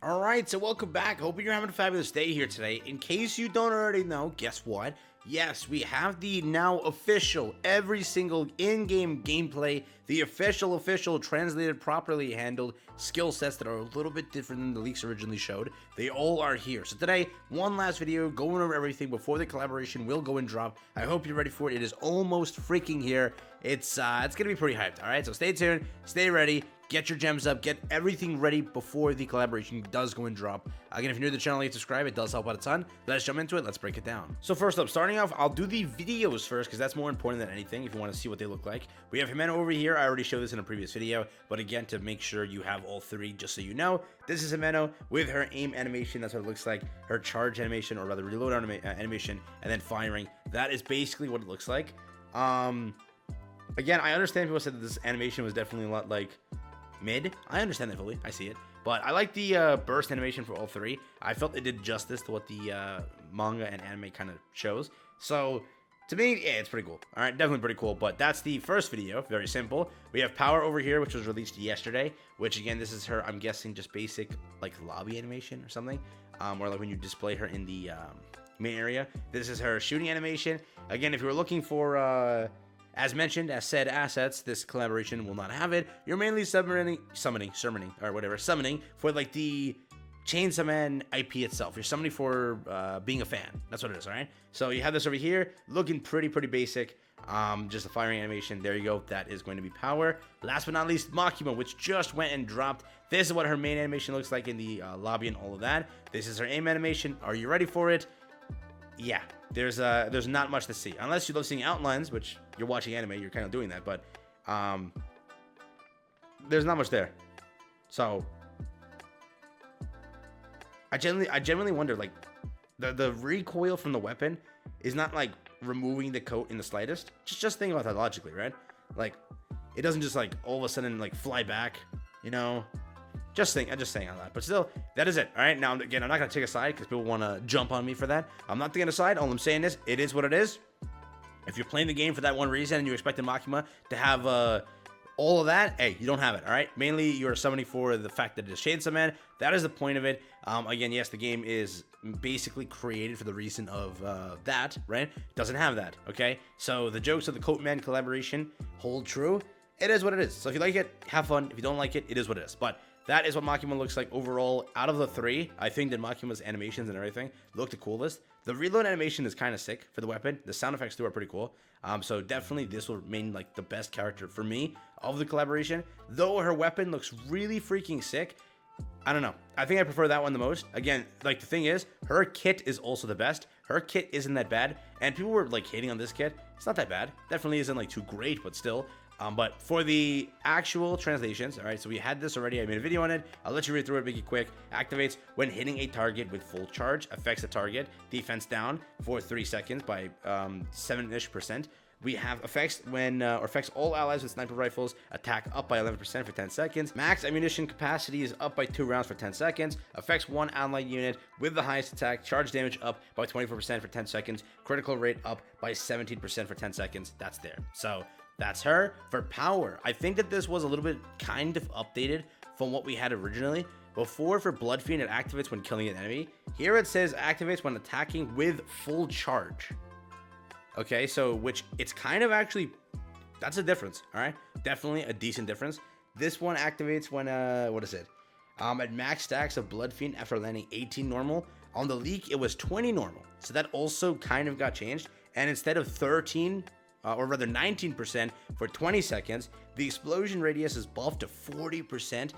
Alright, so welcome back. Hoping you're having a fabulous day here today. In case you don't already know, guess what? Yes, we have the now official, every single in-game gameplay, the official, translated, properly handled skill sets that are a little bit different than the leaks originally showed. They all are here. So today, one last video, going over everything before the collaboration will go and drop. I hope you're ready for it. It is almost freaking here. It's gonna be pretty hyped, alright? So stay tuned, stay ready. Get your gems up, get everything ready before the collaboration does go and drop. Again, if you're new to the channel, you subscribe, it does help out a ton. Let's jump into it, let's break it down. So first up, starting off, I'll do the videos first, because that's more important than anything, if you want to see what they look like. We have Himeno over here, I already showed this in a previous video, but again, to make sure you have all three, just so you know, this is Himeno with her aim animation, that's what it looks like, her charge animation, or rather reload animation, and then firing. That is basically what it looks like. Again, I understand people said that this animation was definitely a lot like mid. I understand that fully. I see it. But I like the burst animation for all three. I felt it did justice to what the manga and anime kind of shows. So, to me, yeah, it's pretty cool. Alright, definitely pretty cool. But that's the first video. Very simple. We have Power over here, which was released yesterday. Which, again, this is her, I'm guessing, just basic, like, lobby animation or something. Or, like, when you display her in the main area. This is her shooting animation. Again, if you were looking for as mentioned, as said assets, this collaboration will not have it. You're mainly summoning for like the Chainsaw Man IP itself. You're summoning for being a fan. That's what it is, all right? So you have this over here, looking pretty basic. Just a firing animation. There you go. That is going to be Power. Last but not least, Makima, which just went and dropped. This is what her main animation looks like in the lobby and all of that. This is her aim animation. Are you ready for it? Yeah, there's not much to see unless you love seeing outlines, which you're watching anime, you're kind of doing that, but there's not much there. So I genuinely wonder, like, the recoil from the weapon is not like removing the coat in the slightest. Just think about that logically, right? Like, it doesn't just like all of a sudden like fly back, you know. I'm just saying on that, but still, that is it. All right, now again, I'm not gonna take a side because people want to jump on me for that. I'm not taking a side. All I'm saying is, it is what it is. If you're playing the game for that one reason and you expected Makima to have all of that, hey, you don't have it. All right, mainly you're summoning for the fact that it is Chainsaw Man. That is the point of it. Again, yes, the game is basically created for the reason of that, right? It doesn't have that. Okay, so the jokes of the Coat Man collaboration hold true. It is what it is. So if you like it, have fun. If you don't like it, it is what it is. But that is what Makima looks like overall. Out of the three, I think that Makima's animations and everything look the coolest. The reload animation is kind of sick for the weapon. The sound effects too are pretty cool. So definitely this will remain like the best character for me of the collaboration. Though her weapon looks really freaking sick, I don't know. I think I prefer that one the most. Again, like, the thing is, her kit is also the best. Her kit isn't that bad. And people were like hating on this kit. It's not that bad. Definitely isn't like too great, but still. But for the actual translations, all right, so we had this already. I made a video on it. I'll let you read through it, make it quick. Activates when hitting a target with full charge. Affects the target. Defense down for 3 seconds by 7-ish%. We have effects when, or affects all allies with sniper rifles. Attack up by 11% for 10 seconds. Max ammunition capacity is up by 2 rounds for 10 seconds. Affects one allied unit with the highest attack. Charge damage up by 24% for 10 seconds. Critical rate up by 17% for 10 seconds. That's there. So that's her. For Power, I think that this was a little bit kind of updated from what we had originally. Before, for Blood Fiend, it activates when killing an enemy. Here it says activates when attacking with full charge. Okay, so which it's kind of actually, that's a difference, all right? Definitely a decent difference. This one activates when, what is it? At max stacks of Blood Fiend after landing 18 normal. On the leak, it was 20 normal. So that also kind of got changed. And instead of 13, or rather 19% for 20 seconds, the explosion radius is buffed to 40%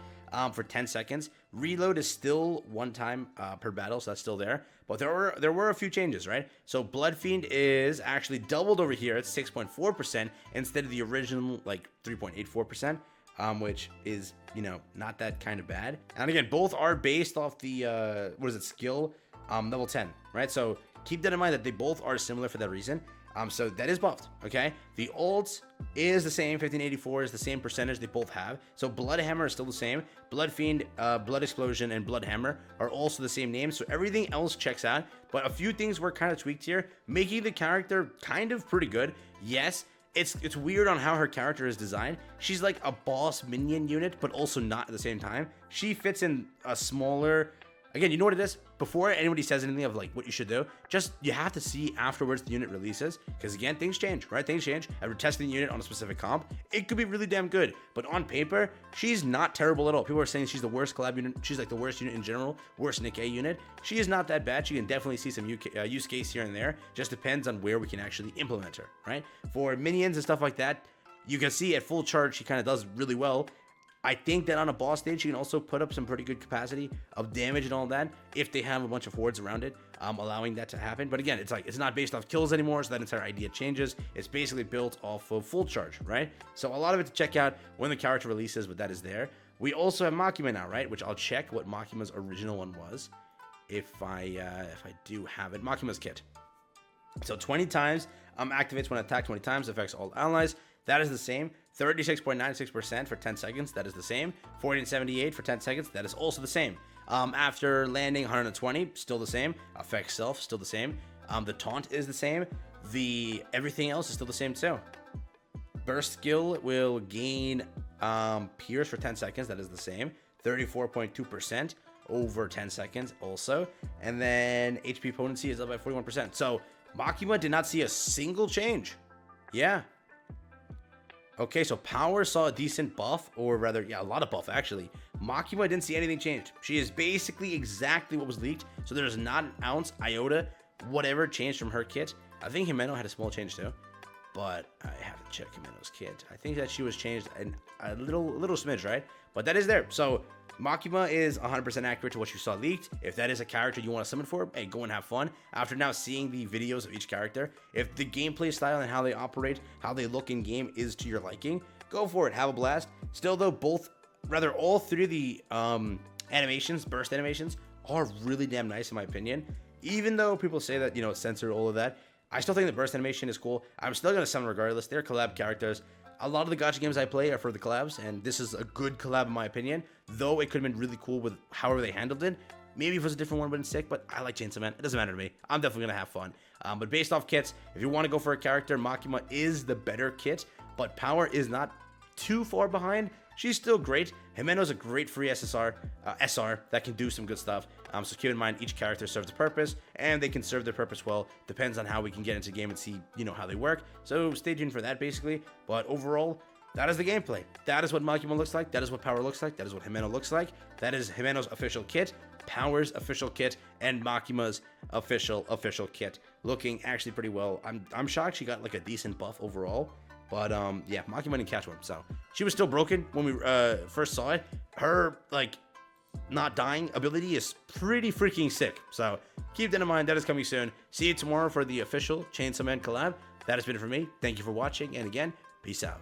for 10 seconds. Reload is still one time per battle, so that's still there. But there were a few changes, right? So Blood Fiend is actually doubled over here at 6.4% instead of the original like 3.84%, which is, you know, not that kind of bad. And again, both are based off the skill level 10, right? So keep that in mind that they both are similar for that reason. So that is buffed, okay? The ult is the same, 1584 is the same percentage they both have. So Blood Hammer is still the same. Blood Fiend, Blood Explosion, and Blood Hammer are also the same names. So everything else checks out. But a few things were kind of tweaked here, making the character kind of pretty good. Yes, it's weird on how her character is designed. She's like a boss minion unit, but also not at the same time. She fits in a smaller. Again, you know what it is? Before anybody says anything of like what you should do, just you have to see afterwards the unit releases. Because again, things change, right? Things change. After testing the unit on a specific comp, it could be really damn good. But on paper, she's not terrible at all. People are saying she's the worst collab unit. She's like the worst unit in general, worst Nikke unit. She is not that bad. She can definitely see some use case here and there. Just depends on where we can actually implement her, right? For minions and stuff like that, you can see at full charge, she kind of does really well. I think that on a boss stage, you can also put up some pretty good capacity of damage and all that if they have a bunch of hordes around it, allowing that to happen. But again, it's like it's not based off kills anymore, so that entire idea changes. It's basically built off of full charge, right? So a lot of it to check out when the character releases, but that is there. We also have Makima now, right? Which I'll check what Makima's original one was if I do have it. Makima's kit. So 20 times activates when attacked 20 times, affects all allies. That is the same. 36.96% for 10 seconds. That is the same. 1478 for 10 seconds. That is also the same. After landing 120, still the same. Affects self, still the same. The taunt is the same. Everything else is still the same too. Burst skill will gain pierce for 10 seconds. That is the same. 34.2% over 10 seconds also. And then HP potency is up by 41%. So Makima did not see a single change. Yeah. Okay, so Power saw a decent buff, or rather, yeah, a lot of buff, actually. Makima didn't see anything changed. She is basically exactly what was leaked, so there's not an ounce, iota, whatever changed from her kit. I think Himeno had a small change, too, but I have to check Himeno's kit. I think that she was changed a little smidge, right? But that is there. So Makima is 100% accurate to what you saw leaked. If that is a character you want to summon for, hey, go and have fun. After now seeing the videos of each character, if the gameplay style and how they operate, how they look in game is to your liking, go for it. Have a blast. Still though, all three of the animations, burst animations, are really damn nice in my opinion. Even though people say that, censor all of that, I still think the burst animation is cool. I'm still going to summon regardless. They're collab characters. A lot of the gacha games I play are for the collabs, and this is a good collab in my opinion, though it could have been really cool with however they handled it. Maybe if it was a different one, it would have been sick, but I like Chainsaw Man. It doesn't matter to me. I'm definitely going to have fun. But based off kits, if you want to go for a character, Makima is the better kit, but Power is not too far behind. She's still great. Himeno's a great free SR that can do some good stuff. So keep in mind, each character serves a purpose, and they can serve their purpose well. Depends on how we can get into the game and see, how they work. So stay tuned for that, basically. But overall, that is the gameplay. That is what Makima looks like. That is what Power looks like. That is what Himeno looks like. That is Himeno's official kit, Power's official kit, and Makima's official kit. Looking actually pretty well. I'm shocked she got like a decent buff overall. But yeah, Makima didn't catch one, so she was still broken when we first saw it. Her not dying ability is pretty freaking sick. So keep that in mind. That is coming soon. See you tomorrow for the official Chainsaw Man collab. That has been it for me. Thank you for watching, and again, peace out.